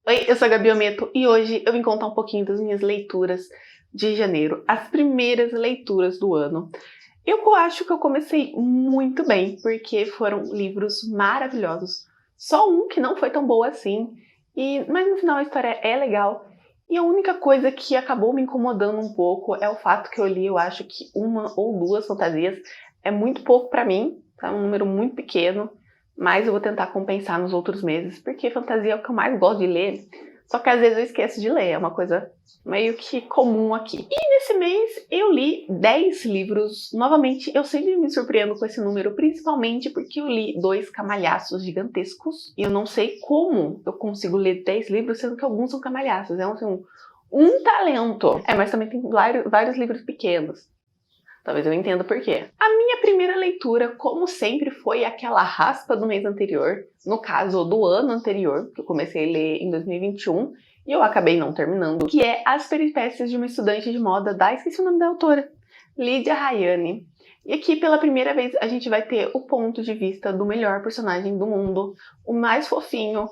Oi, eu sou a Gabi Ometo e hoje eu vim contar um pouquinho das minhas leituras de janeiro, as primeiras leituras do ano. Eu acho que eu comecei muito bem, porque foram livros maravilhosos. Só um que não foi tão boa assim, mas no final a história é legal. E a única coisa que acabou me incomodando um pouco é o fato que eu li, eu acho que uma ou duas fantasias é muito pouco pra mim, tá? Um número muito pequeno, mas eu vou tentar compensar nos outros meses, porque fantasia é o que eu mais gosto de ler. Só que às vezes eu esqueço de ler, é uma coisa meio que comum aqui. E nesse mês eu li 10 livros. Novamente, eu sempre me surpreendo com esse número, principalmente porque eu li 2 camalhaços gigantescos. E eu não sei como eu consigo ler 10 livros, sendo que alguns são camalhaços. É assim, um talento. Mas também tem vários livros pequenos. Talvez eu entenda por quê. A minha primeira leitura, como sempre, foi aquela raspa do mês anterior, no caso do ano anterior, que eu comecei a ler em 2021, e eu acabei não terminando, que é As Peripécias de uma Estudante de Moda esqueci o nome da autora, Lídia Rayane. E aqui, pela primeira vez, a gente vai ter o ponto de vista do melhor personagem do mundo, o mais fofinho,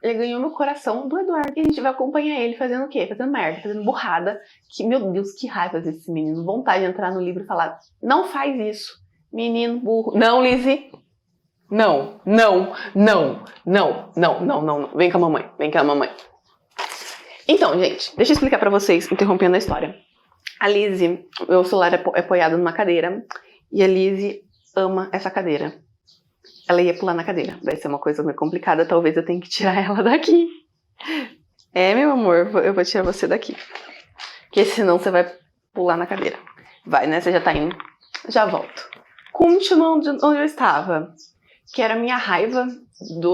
ele ganhou meu coração, do Eduardo. E a gente vai acompanhar ele fazendo o quê? Fazendo merda, fazendo burrada. Que, meu Deus, que raiva desse menino. Vontade de entrar no livro e falar, não faz isso, menino burro. Não, Lizzie. Não, não, não, não, não, não, não, não. Vem com a mamãe, vem com a mamãe. Então, gente, deixa eu explicar pra vocês, interrompendo a história. A Lizzie, meu celular é apoiado numa cadeira, e a Lizzie ama essa cadeira. Ela ia pular na cadeira. Vai ser uma coisa meio complicada, talvez eu tenha que tirar ela daqui. Meu amor, eu vou tirar você daqui. Porque senão você vai pular na cadeira. Vai, né? Você já tá indo. Já volto. Continuando onde eu estava, que era a minha raiva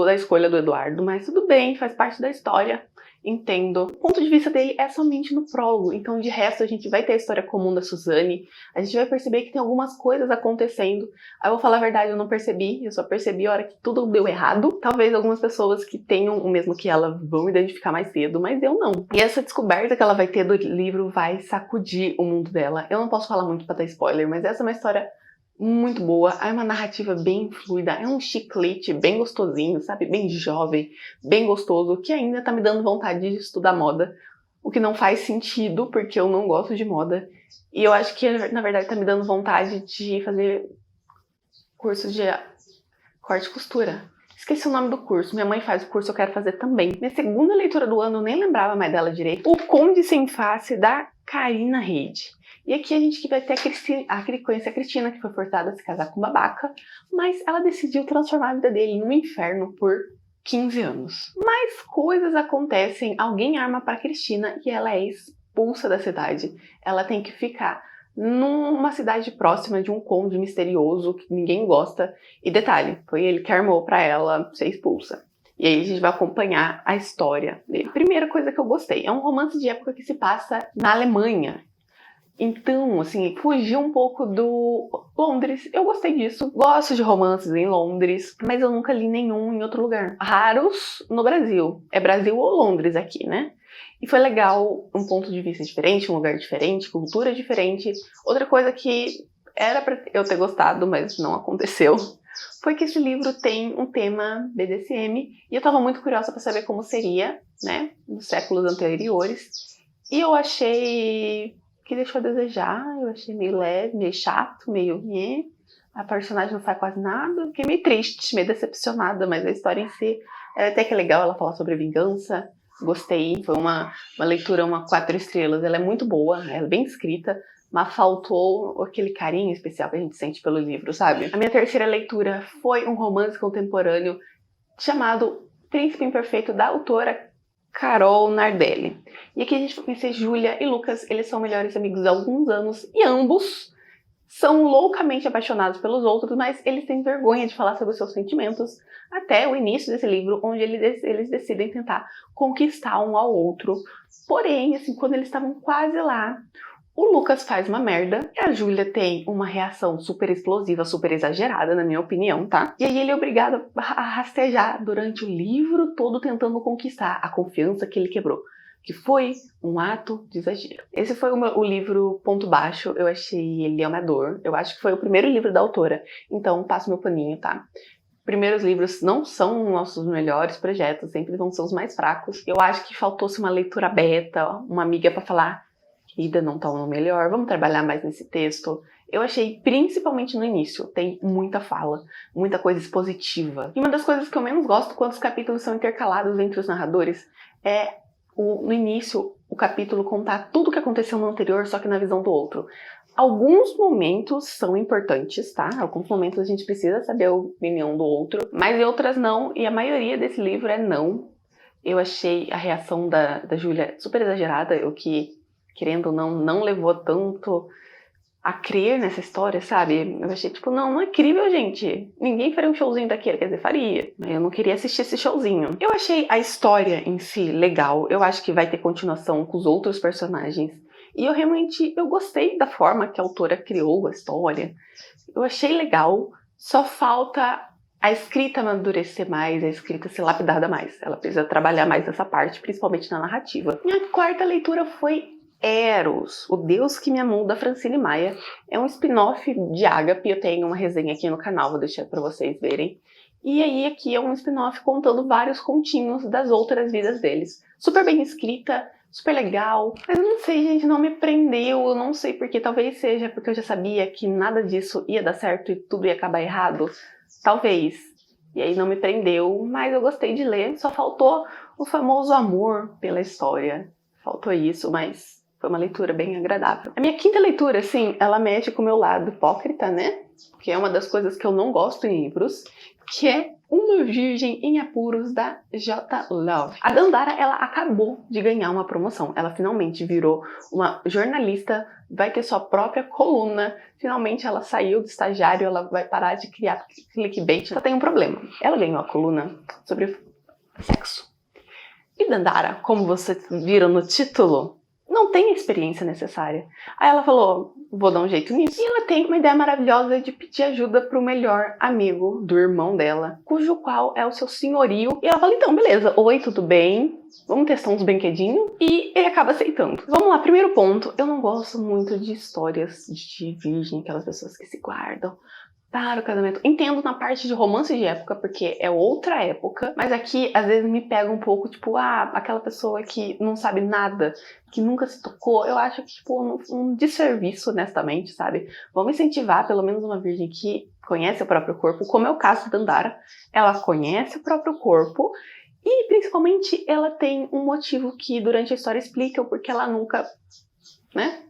da escolha do Eduardo, mas tudo bem, faz parte da história. Entendo. O ponto de vista dele é somente no prólogo, então de resto a gente vai ter a história comum da Suzane, a gente vai perceber que tem algumas coisas acontecendo. Aí eu vou falar a verdade, eu não percebi, eu só percebi a hora que tudo deu errado. Talvez algumas pessoas que tenham o mesmo que ela vão identificar mais cedo, mas eu não. E essa descoberta que ela vai ter do livro vai sacudir o mundo dela. Eu não posso falar muito pra dar spoiler, mas essa é uma história muito boa, é uma narrativa bem fluida, é um chiclete bem gostosinho, sabe? Bem jovem, bem gostoso, que ainda tá me dando vontade de estudar moda, o que não faz sentido, porque eu não gosto de moda, e eu acho que, na verdade, tá me dando vontade de fazer curso de corte e costura. Esqueci o nome do curso, minha mãe faz o curso, eu quero fazer também. Minha segunda leitura do ano, eu nem lembrava mais dela direito, O Conde Sem Face, da Karina Reid. E aqui a gente vai ter conhece a Cristina, que foi forçada a se casar com um babaca, mas ela decidiu transformar a vida dele num inferno por 15 anos. Mas coisas acontecem, alguém arma pra Cristina e ela é expulsa da cidade. Ela tem que ficar numa cidade próxima de um conde misterioso que ninguém gosta. E detalhe, foi ele que armou pra ela ser expulsa. E aí a gente vai acompanhar a história dele. Primeira coisa que eu gostei, é um romance de época que se passa na Alemanha. Então, assim, fugiu um pouco do Londres. Eu gostei disso. Gosto de romances em Londres, mas eu nunca li nenhum em outro lugar. Raros no Brasil. É Brasil ou Londres aqui, né? E foi legal, um ponto de vista diferente, um lugar diferente, cultura diferente. Outra coisa que era pra eu ter gostado, mas não aconteceu, foi que esse livro tem um tema BDSM, e eu tava muito curiosa pra saber como seria, né, nos séculos anteriores. E eu achei que deixou a desejar, eu achei meio leve, meio chato, meio... A personagem não faz quase nada, fiquei meio triste, meio decepcionada, mas a história em si é até que é legal, ela fala sobre vingança, gostei, foi uma leitura, uma 4 estrelas, ela é muito boa, ela é bem escrita, mas faltou aquele carinho especial que a gente sente pelo livro, sabe? A minha terceira leitura foi um romance contemporâneo chamado Príncipe Imperfeito, da autora Carol Nardelli. E aqui a gente vai conhecer Júlia e Lucas, eles são melhores amigos há alguns anos e ambos são loucamente apaixonados pelos outros, mas eles têm vergonha de falar sobre os seus sentimentos até o início desse livro, onde eles decidem tentar conquistar um ao outro. Porém, assim, quando eles estavam quase lá, o Lucas faz uma merda e a Júlia tem uma reação super explosiva, super exagerada, na minha opinião, tá? E aí ele é obrigado a rastejar durante o livro todo tentando conquistar a confiança que ele quebrou, que foi um ato de exagero. Esse foi o livro ponto baixo, eu achei ele amador. Eu acho que foi o primeiro livro da autora, então passo meu paninho, tá? primeiros livros não são nossos melhores projetos, sempre vão ser os mais fracos. Eu acho que faltou-se uma leitura beta, uma amiga para falar, querida, não tá no melhor, vamos trabalhar mais nesse texto. Eu achei, principalmente no início, tem muita fala, muita coisa expositiva. E uma das coisas que eu menos gosto quando os capítulos são intercalados entre os narradores é no início o capítulo contar tudo o que aconteceu no anterior, só que na visão do outro. Alguns momentos são importantes, tá? Alguns momentos a gente precisa saber a opinião do outro, mas em outras não, e a maioria desse livro é não. Eu achei a reação da Júlia super exagerada, o que, querendo ou não levou tanto a crer nessa história, sabe? Eu achei tipo, não é crível, gente. Ninguém faria um showzinho daquele, quer dizer, faria. Eu não queria assistir esse showzinho. Eu achei a história em si legal, eu acho que vai ter continuação com os outros personagens. E eu gostei da forma que a autora criou a história. Eu achei legal, só falta a escrita amadurecer mais, a escrita ser lapidada mais. Ela precisa trabalhar mais essa parte, principalmente na narrativa. Minha quarta leitura foi Eros, o Deus que me amou, da Francine Maia. É um spin-off de Ágape, eu tenho uma resenha aqui no canal, vou deixar para vocês verem. E aí aqui é um spin-off contando vários continhos das outras vidas deles. Super bem escrita, super legal, mas eu não sei, gente, não me prendeu, eu não sei porque, talvez seja porque eu já sabia que nada disso ia dar certo e tudo ia acabar errado, talvez, e aí não me prendeu, mas eu gostei de ler, só faltou o famoso amor pela história, faltou isso, mas foi uma leitura bem agradável. A minha quinta leitura, sim, ela mexe com o meu lado hipócrita, né, que é uma das coisas que eu não gosto em livros, que é Uma Virgem em Apuros, da J. Love. A Dandara, ela acabou de ganhar uma promoção. Ela finalmente virou uma jornalista, vai ter sua própria coluna. Finalmente ela saiu do estagiário, ela vai parar de criar clickbait. Só tem um problema. Ela ganhou a coluna sobre sexo. E Dandara, como vocês viram no título, não tem a experiência necessária. Aí ela falou, vou dar um jeito nisso. E ela tem uma ideia maravilhosa de pedir ajuda pro melhor amigo do irmão dela, cujo qual é o seu senhorio. E ela fala, então, beleza, oi, tudo bem? Vamos testar uns brinquedinhos? E ele acaba aceitando. Vamos lá, primeiro ponto. Eu não gosto muito de histórias de virgem, aquelas pessoas que se guardam para o casamento. Entendo na parte de romance de época, porque é outra época, mas aqui às vezes me pega um pouco, tipo, aquela pessoa que não sabe nada, que nunca se tocou, eu acho que, tipo, um desserviço, honestamente, sabe? Vamos incentivar pelo menos uma virgem que conhece o próprio corpo, como é o caso da Dandara. Ela conhece o próprio corpo e, principalmente, ela tem um motivo que durante a história explica o porquê ela nunca, né?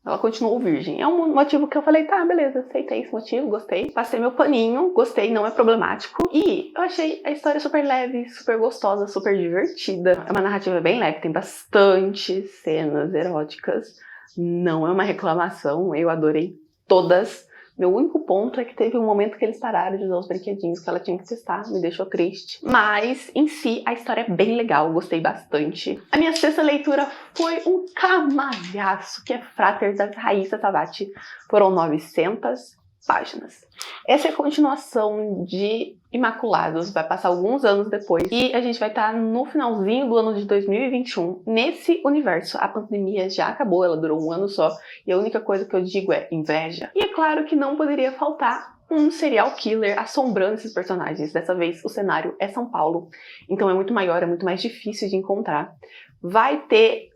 Ela continuou virgem. É um motivo que eu falei, tá, beleza, aceitei esse motivo, gostei. Passei meu paninho, gostei, não é problemático. E eu achei a história super leve, super gostosa, super divertida. É uma narrativa bem leve, tem bastante cenas eróticas. Não é uma reclamação, eu adorei todas. Meu único ponto é que teve um momento que eles pararam de usar os brinquedinhos que ela tinha que testar, me deixou triste. Mas, em si, a história é bem legal, gostei bastante. A minha sexta leitura foi um camalhaço, que é Frater, da Raíssa Tavati. Foram 900 páginas. Essa é a continuação de Imaculados, vai passar alguns anos depois e a gente vai estar no finalzinho do ano de 2021 nesse universo. A pandemia já acabou, ela durou um ano só e a única coisa que eu digo é inveja. E é claro que não poderia faltar um serial killer assombrando esses personagens. Dessa vez o cenário é São Paulo, então é muito maior, é muito mais difícil de encontrar. Vai ter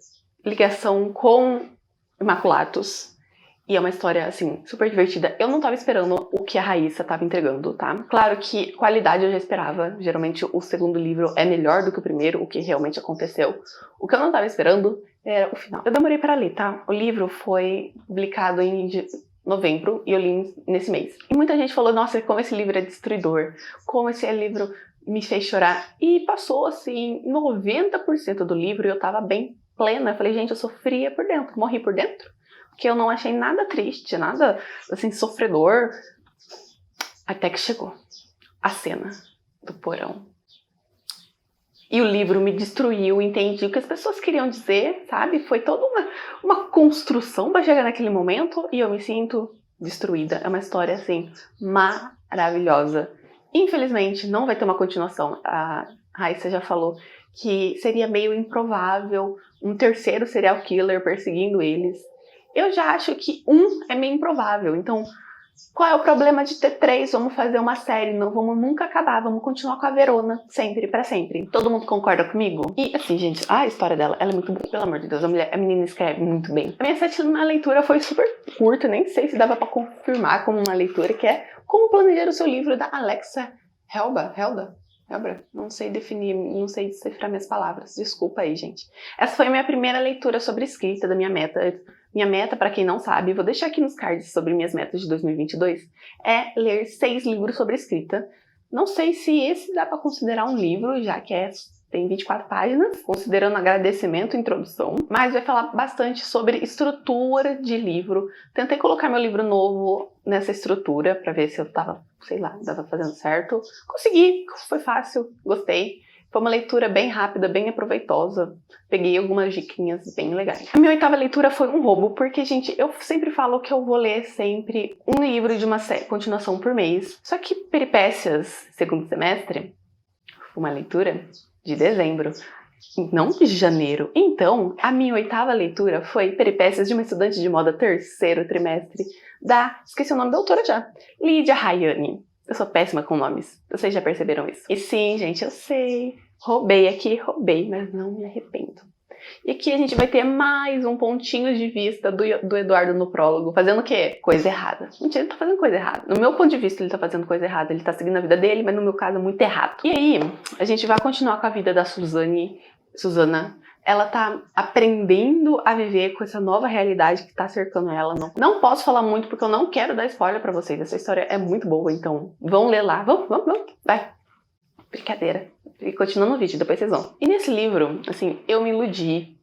ligação com Imaculados. E é uma história, assim, super divertida. Eu não tava esperando o que a Raíssa tava entregando, tá? Claro que qualidade eu já esperava. Geralmente o segundo livro é melhor do que o primeiro, o que realmente aconteceu. O que eu não tava esperando era o final. Eu demorei pra ler, tá? O livro foi publicado em novembro e eu li nesse mês. E muita gente falou, nossa, como esse livro é destruidor. Como esse livro me fez chorar. E passou, assim, 90% do livro e eu tava bem plena. Eu falei, gente, eu sofria por dentro, morri por dentro. Que eu não achei nada triste, nada, assim, sofredor. Até que chegou a cena do porão. E o livro me destruiu, entendi o que as pessoas queriam dizer, sabe? Foi toda uma construção para chegar naquele momento e eu me sinto destruída. É uma história, assim, maravilhosa. Infelizmente, não vai ter uma continuação. A Raíssa já falou que seria meio improvável um terceiro serial killer perseguindo eles. Eu já acho que um é meio improvável, então Qual é o problema de ter 3? Vamos fazer uma série, não vamos nunca acabar, vamos continuar com a Verona, sempre, pra sempre. Todo mundo concorda comigo? E assim, gente, a história dela, ela é muito boa, pelo amor de Deus, a menina escreve muito bem. A minha sétima leitura foi super curta, nem sei se dava pra confirmar como uma leitura, que é Como Planejar o Seu Livro, da Alexa Helba? Não sei definir, não sei decifrar minhas palavras, desculpa aí, gente. Essa foi a minha primeira leitura sobre escrita da minha meta. Minha meta, para quem não sabe, vou deixar aqui nos cards sobre minhas metas de 2022, é ler 6 livros sobre escrita. Não sei se esse dá para considerar um livro, já que tem 24 páginas, considerando agradecimento e introdução, mas vai falar bastante sobre estrutura de livro. Tentei colocar meu livro novo nessa estrutura para ver se eu tava, sei lá, tava fazendo certo. Consegui, foi fácil, gostei. Foi uma leitura bem rápida, bem aproveitosa. Peguei algumas diquinhas bem legais. A minha 8ª leitura foi um roubo, porque, gente, eu sempre falo que eu vou ler sempre um livro de uma continuação por mês. Só que Peripécias, segundo semestre, uma leitura de dezembro, não de janeiro. Então, a minha 8ª leitura foi Peripécias de uma Estudante de Moda, 3º trimestre, esqueci o nome da autora já, Lídia Rayane. Eu sou péssima com nomes, vocês já perceberam isso? E sim, gente, eu sei, roubei, mas não me arrependo. E aqui a gente vai ter mais um pontinho de vista do Eduardo no prólogo, fazendo o quê? Coisa errada. Mentira, ele tá fazendo coisa errada. No meu ponto de vista, ele tá fazendo coisa errada. Ele tá seguindo a vida dele, mas no meu caso é muito errado. E aí, a gente vai continuar com a vida da Susana. Ela tá aprendendo a viver com essa nova realidade que tá cercando ela. Não posso falar muito porque eu não quero dar spoiler pra vocês. Essa história é muito boa, então vão ler lá. Vamos, vai. Brincadeira. E continuando o vídeo, depois vocês vão. E nesse livro, assim, eu me iludi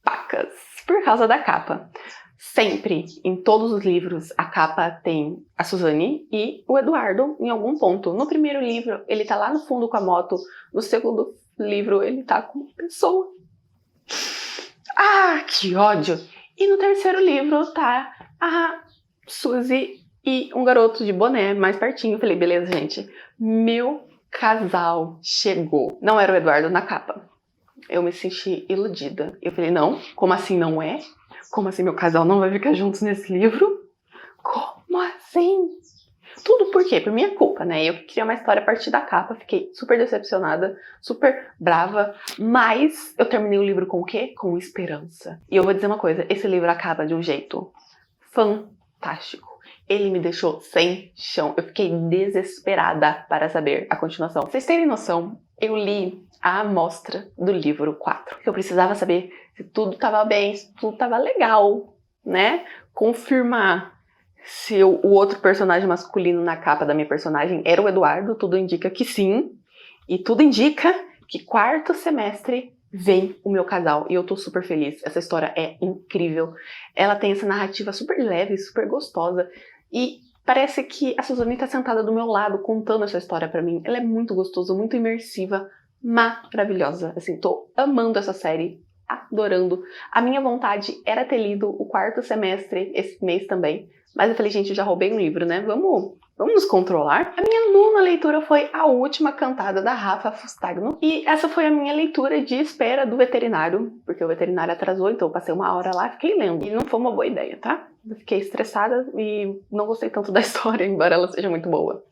pacas por causa da capa. Sempre, em todos os livros, a capa tem a Suzane e o Eduardo em algum ponto. No primeiro livro, ele tá lá no fundo com a moto. No segundo livro, ele tá com uma pessoa. Ah, que ódio! E no terceiro livro tá a Suzy e um garoto de boné mais pertinho. Eu falei, beleza, gente. Meu casal chegou. Não era o Eduardo na capa. Eu me senti iludida. Eu falei, não, como assim não é? Como assim meu casal não vai ficar juntos nesse livro? Como assim? Tudo por quê? Por minha culpa, né? Eu queria uma história a partir da capa, fiquei super decepcionada, super brava, mas eu terminei o livro com o quê? Com esperança. E eu vou dizer uma coisa, esse livro acaba de um jeito fantástico. Ele me deixou sem chão, eu fiquei desesperada para saber a continuação. Pra vocês terem noção, eu li a amostra do livro 4. Eu precisava saber se tudo estava bem, se tudo estava legal, né? Confirmar se o outro personagem masculino na capa da minha personagem era o Eduardo, tudo indica que sim. E tudo indica que 4º semestre vem o meu casal. E eu tô super feliz. Essa história é incrível. Ela tem essa narrativa super leve, super gostosa. E parece que a Suzane tá sentada do meu lado contando essa história pra mim. Ela é muito gostosa, muito imersiva, maravilhosa. Assim, tô amando essa série, adorando. A minha vontade era ter lido o 4º semestre esse mês também. Mas eu falei, gente, eu já roubei um livro, né? Vamos nos controlar? A minha 9ª leitura foi A Última Cantada, da Rafa Fustagno. E essa foi a minha leitura de espera do veterinário, porque o veterinário atrasou, então eu passei 1 hora lá e fiquei lendo. E não foi uma boa ideia, tá? Eu fiquei estressada e não gostei tanto da história, embora ela seja muito boa.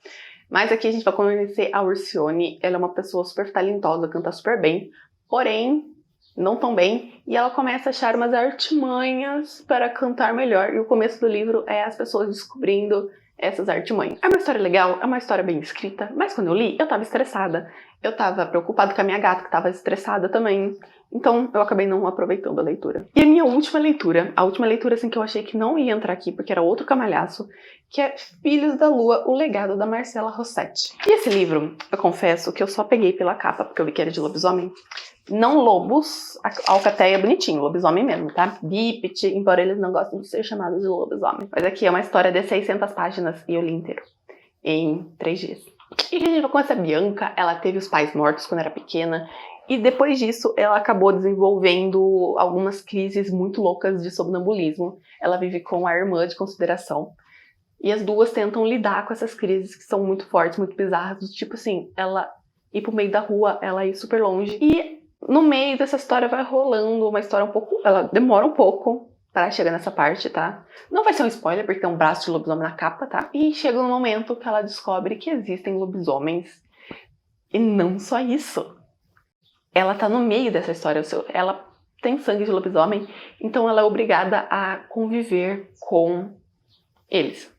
Mas aqui a gente vai conhecer a Ursione. Ela é uma pessoa super talentosa, canta super bem, porém não tão bem, e ela começa a achar umas artimanhas para cantar melhor, e o começo do livro é as pessoas descobrindo essas artimanhas. É uma história legal, é uma história bem escrita, mas quando eu li, eu tava estressada. Eu tava preocupada com a minha gata, que tava estressada também. Então, eu acabei não aproveitando a leitura. E a minha última leitura, assim, que eu achei que não ia entrar aqui, porque era outro camalhaço, que é Filhos da Lua, o legado da Marcela Rossetti. E esse livro, eu confesso que eu só peguei pela capa, porque eu vi que era de lobisomem. Não lobos, a alcateia é bonitinho, lobisomem mesmo, tá? Bípede, embora eles não gostem de ser chamados de lobisomem. Mas aqui é uma história de 600 páginas e eu li inteiro em 3 dias. E a gente vai com essa Bianca, ela teve os pais mortos quando era pequena, e depois disso ela acabou desenvolvendo algumas crises muito loucas de somnambulismo. Ela vive com a irmã de consideração, e as duas tentam lidar com essas crises que são muito fortes, muito bizarras, do tipo assim, ela ir pro meio da rua, ela ir super longe. E no meio dessa história vai rolando uma história ela demora um pouco pra chegar nessa parte, tá? Não vai ser um spoiler, porque tem um braço de lobisomem na capa, tá? E chega um momento que ela descobre que existem lobisomens. E não só isso. Ela tá no meio dessa história. Ela tem sangue de lobisomem, então ela é obrigada a conviver com eles.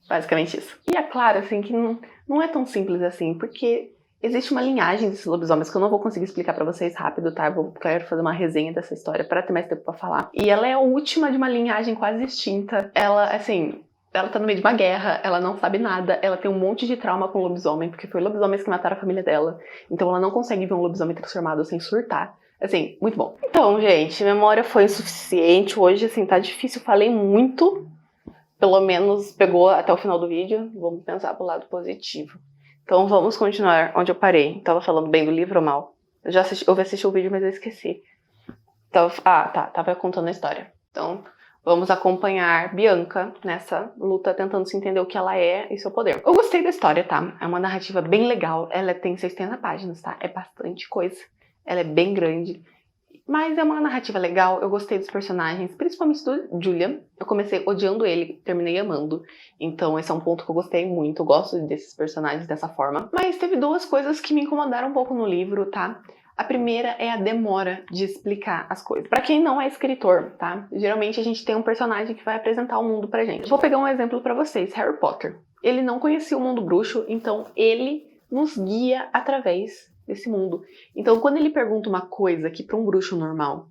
Basicamente isso. E é claro, assim, que não é tão simples assim, porque existe uma linhagem desses lobisomens que eu não vou conseguir explicar pra vocês rápido, tá? Quero fazer uma resenha dessa história pra ter mais tempo pra falar. E ela é a última de uma linhagem quase extinta. Ela, assim, ela tá no meio de uma guerra, ela não sabe nada, ela tem um monte de trauma com lobisomem, porque foi lobisomens que mataram a família dela. Então ela não consegue ver um lobisomem transformado sem surtar. Assim, muito bom. Então, gente, memória foi insuficiente. Hoje, assim, tá difícil. Falei muito. Pelo menos pegou até o final do vídeo. Vamos pensar pro lado positivo. Então vamos continuar onde eu parei. Tava falando bem do livro ou mal? Eu assisti o vídeo, mas eu esqueci. Tava contando a história. Então vamos acompanhar Bianca nessa luta, tentando se entender o que ela é e seu poder. Eu gostei da história, tá? É uma narrativa bem legal. Ela tem 60 páginas, tá? É bastante coisa. Ela é bem grande. Mas é uma narrativa legal, eu gostei dos personagens, principalmente do Julian. Eu comecei odiando ele, terminei amando. Então esse é um ponto que eu gostei muito, eu gosto desses personagens dessa forma. Mas teve duas coisas que me incomodaram um pouco no livro, tá? A primeira é a demora de explicar as coisas. Pra quem não é escritor, tá? Geralmente a gente tem um personagem que vai apresentar o mundo pra gente. Vou pegar um exemplo pra vocês, Harry Potter. Ele não conhecia o mundo bruxo, então ele nos guia através desse mundo. Então, quando ele pergunta uma coisa que para um bruxo normal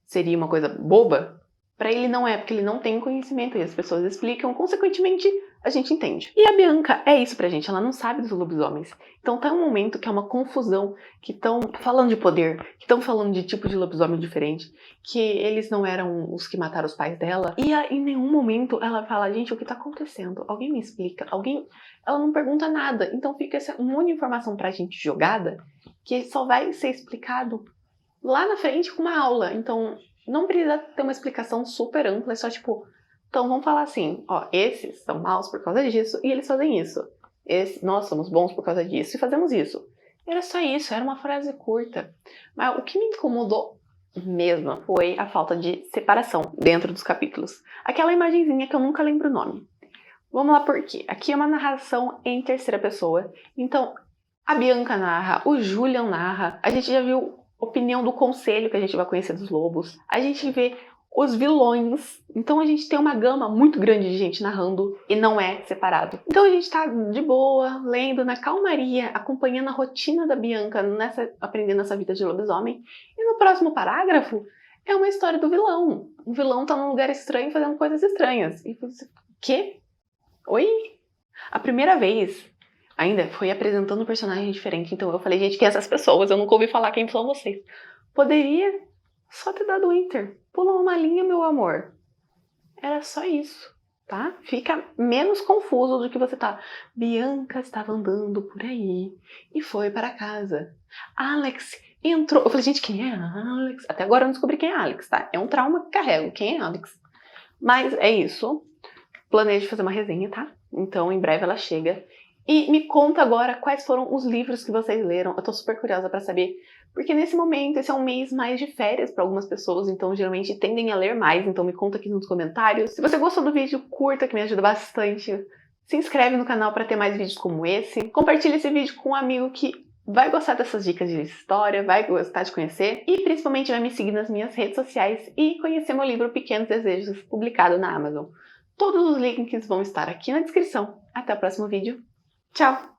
seria uma coisa boba, para ele não é, porque ele não tem conhecimento e as pessoas explicam, consequentemente a gente entende. E a Bianca é isso pra gente, ela não sabe dos lobisomens. Então tá um momento que é uma confusão, que estão falando de poder, que estão falando de tipo de lobisomem diferente, que eles não eram os que mataram os pais dela. E em nenhum momento ela fala, gente, o que tá acontecendo? Alguém me explica? Ela não pergunta nada. Então fica um monte de informação pra gente jogada, que só vai ser explicado lá na frente com uma aula. Então não precisa ter uma explicação super ampla, é só tipo, então vamos falar assim, ó, esses são maus por causa disso e eles fazem isso. Nós somos bons por causa disso e fazemos isso. Era só isso, era uma frase curta. Mas o que me incomodou mesmo foi a falta de separação dentro dos capítulos. Aquela imagenzinha que eu nunca lembro o nome. Vamos lá por quê? Aqui é uma narração em terceira pessoa. Então, a Bianca narra, o Julian narra, a gente já viu opinião do conselho que a gente vai conhecer dos lobos. A gente vê os vilões. Então a gente tem uma gama muito grande de gente narrando e não é separado. Então a gente tá de boa, lendo na calmaria, acompanhando a rotina da Bianca aprendendo essa vida de lobisomem. E no próximo parágrafo é uma história do vilão. O vilão tá num lugar estranho fazendo coisas estranhas. E você, quê? Oi? A primeira vez ainda foi apresentando um personagem diferente. Então eu falei, gente, quem são essas pessoas? Eu nunca ouvi falar quem são vocês. Poderia só ter dado enter. Pula uma linha, meu amor. Era só isso, tá? Fica menos confuso do que você tá. Bianca estava andando por aí e foi para casa. Alex entrou. Eu falei, gente, quem é Alex? Até agora eu não descobri quem é Alex, tá? É um trauma que carrego. Quem é Alex? Mas é isso. Planejo fazer uma resenha, tá? Então em breve ela chega. E me conta agora quais foram os livros que vocês leram. Eu tô super curiosa pra saber. Porque nesse momento, esse é um mês mais de férias para algumas pessoas, então geralmente tendem a ler mais. Então me conta aqui nos comentários. Se você gostou do vídeo, curta, que me ajuda bastante. Se inscreve no canal para ter mais vídeos como esse. Compartilha esse vídeo com um amigo que vai gostar dessas dicas de história, vai gostar de conhecer. E principalmente vai me seguir nas minhas redes sociais e conhecer meu livro Pequenos Desejos, publicado na Amazon. Todos os links vão estar aqui na descrição. Até o próximo vídeo. Tchau!